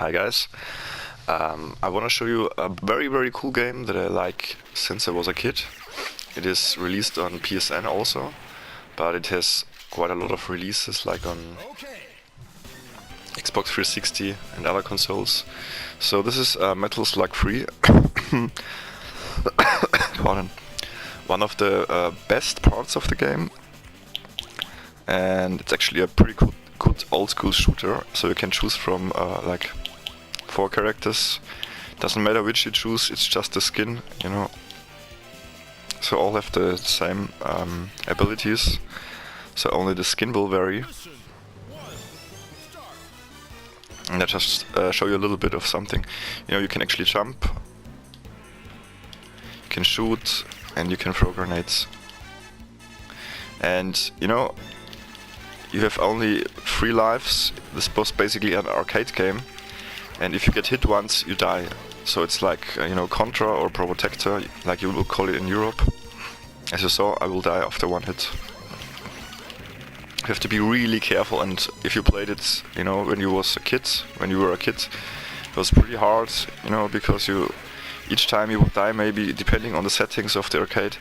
Hi guys. I want to show you a very cool game that I like since I was a kid. It is released on PSN also, but it has quite a lot of releases like on Xbox 360 and other consoles. So this is Metal Slug 3. Pardon. One of the best parts of the game, and it's actually a pretty good old school shooter. So you can choose from like 4 characters. Doesn't matter which you choose, it's just the skin, you know. So all have the same abilities, so only the skin will vary. And I just show you a little bit of something. You know, you can actually jump, you can shoot, and you can throw grenades. And you know, you have only 3 lives. This was basically an arcade game, and if you get hit once, you die. So it's like you know, Contra or Protector, like you will call it in Europe. As you saw, I will die after 1 hit. You have to be really careful, and if you played it, you know, when you were a kid, it was pretty hard, you know, because each time you would die, maybe depending on the settings of the arcade,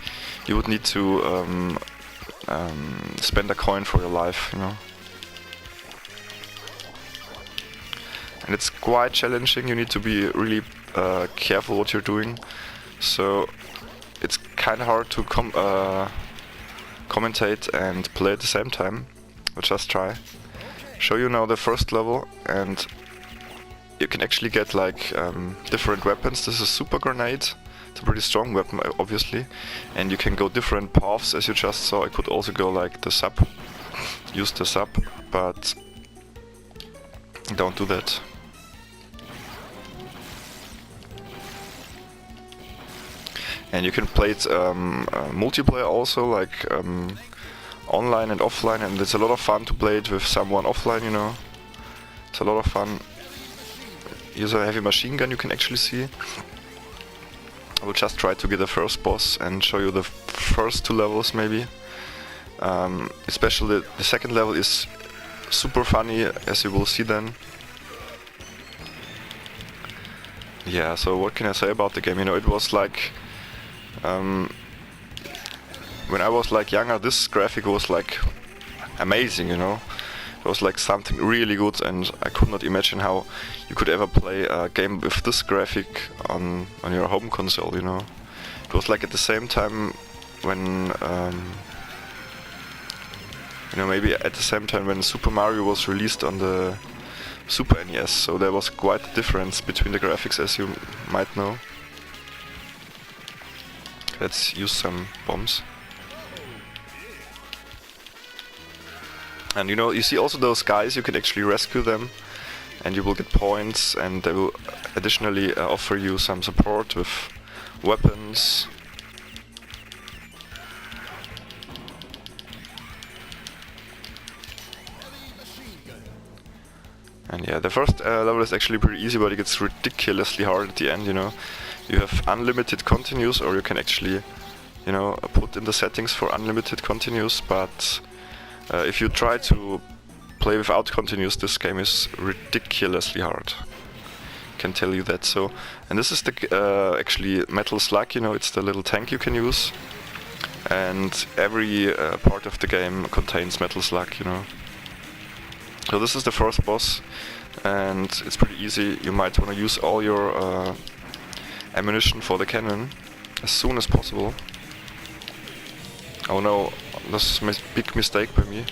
you would need to spend a coin for your life, you know. And it's quite challenging. You need to be really careful what you're doing. So it's kind of hard to commentate and play at the same time. I'll just try. Show you now the first level, and you can actually get like different weapons. This is a super grenade. It's a pretty strong weapon, obviously, and you can go different paths, as you just saw. I could also go like the sub, use the sub, but don't do that. And you can play it multiplayer also, like online and offline, and it's a lot of fun to play it with someone offline, you know. It's a lot of fun. Use a heavy machine gun, you can actually see. I will just try to get the first boss and show you the first 2 levels maybe. Especially the second level is super funny, as you will see then. Yeah, so what can I say about the game? You know, it was like when I was like younger, this graphic was like amazing, you know. It was like something really good, and I could not imagine how you could ever play a game with this graphic on your home console, you know. It was like at the same time when you know, maybe at the same time when Super Mario was released on the Super NES, so there was quite a difference between the graphics, as you might know. Let's use some bombs. And you know, you see also those guys, you can actually rescue them, and you will get points, and they will additionally offer you some support with weapons. And yeah, the first level is actually pretty easy, but it gets ridiculously hard at the end, you know. You have unlimited continues, or you can actually, you know, put in the settings for unlimited continues, but if you try to play without continues, this game is ridiculously hard. I can tell you that. So, and this is the actually Metal Slug, you know, it's the little tank you can use, and every part of the game contains Metal Slug, you know. So this is the first boss, and it's pretty easy. You might want to use all your ammunition for the cannon as soon as possible. Oh no, this is a big mistake by me.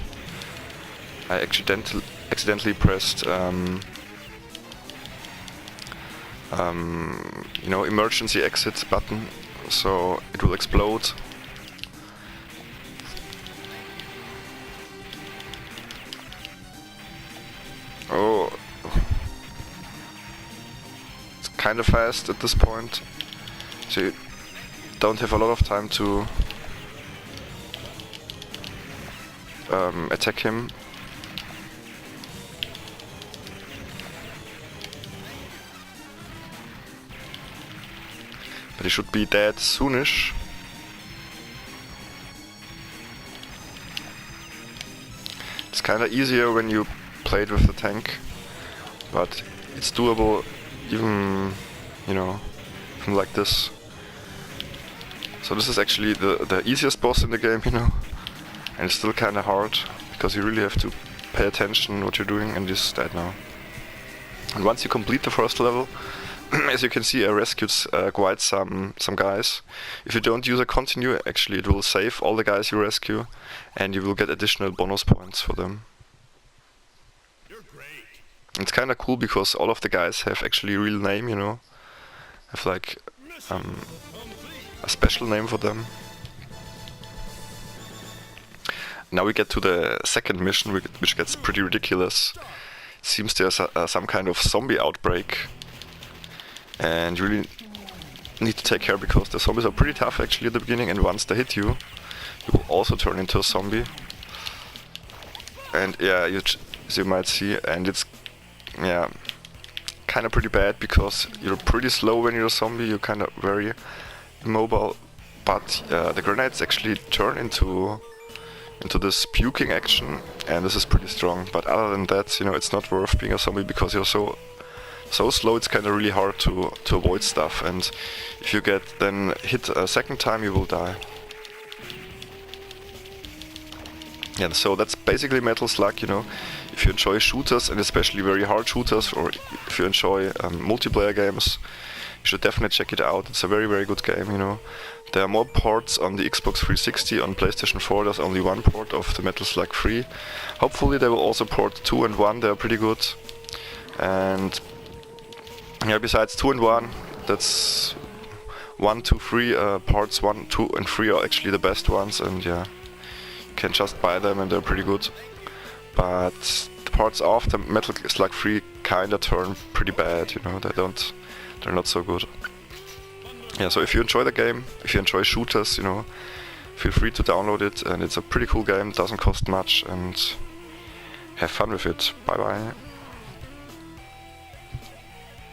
I accidentally pressed you know, emergency exit button, so it will explode. Oh, it's kind of fast at this point, so you don't have a lot of time to attack him. But he should be dead soonish. It's kinda easier when you play it with the tank, but it's doable, even, you know, from like this. So this is actually the easiest boss in the game, you know, and it's still kind of hard because you really have to pay attention what you're doing, and just dead now. And once you complete the first level, as you can see, I rescued quite some guys. If you don't use a continue, actually it will save all the guys you rescue, and you will get additional bonus points for them. It's kind of cool because all of the guys have actually a real name, you know, have like a special name for them. Now we get to the second mission, which gets pretty ridiculous. It seems there's some kind of zombie outbreak, and you really need to take care because the zombies are pretty tough actually at the beginning, and once they hit you, you will also turn into a zombie. And yeah, as you might see, and it's kind of pretty bad because you're pretty slow when you're a zombie, you're kind of very immobile, but the grenades actually turn into this puking action, and this is pretty strong. But other than that, you know, it's not worth being a zombie because you're so slow. It's kind of really hard to avoid stuff, and if you get then hit a second time, you will die. Yeah, so that's basically Metal Slug, you know. If you enjoy shooters, and especially very hard shooters, or if you enjoy multiplayer games, you should definitely check it out. It's a very, very good game, you know. There are more ports on the Xbox 360, on PlayStation 4 there's only one port of the Metal Slug 3. Hopefully they will also port 2 and 1, they're pretty good. And yeah, besides 2 and 1, that's 1, 2, 3 parts 1, 2 and 3 are actually the best ones, and yeah, you can just buy them and they're pretty good. But the parts after Metal Slug 3 kinda turn pretty bad, you know, they're not so good. Yeah, so if you enjoy the game, if you enjoy shooters, you know, feel free to download it, and it's a pretty cool game, doesn't cost much, and have fun with it. Bye bye.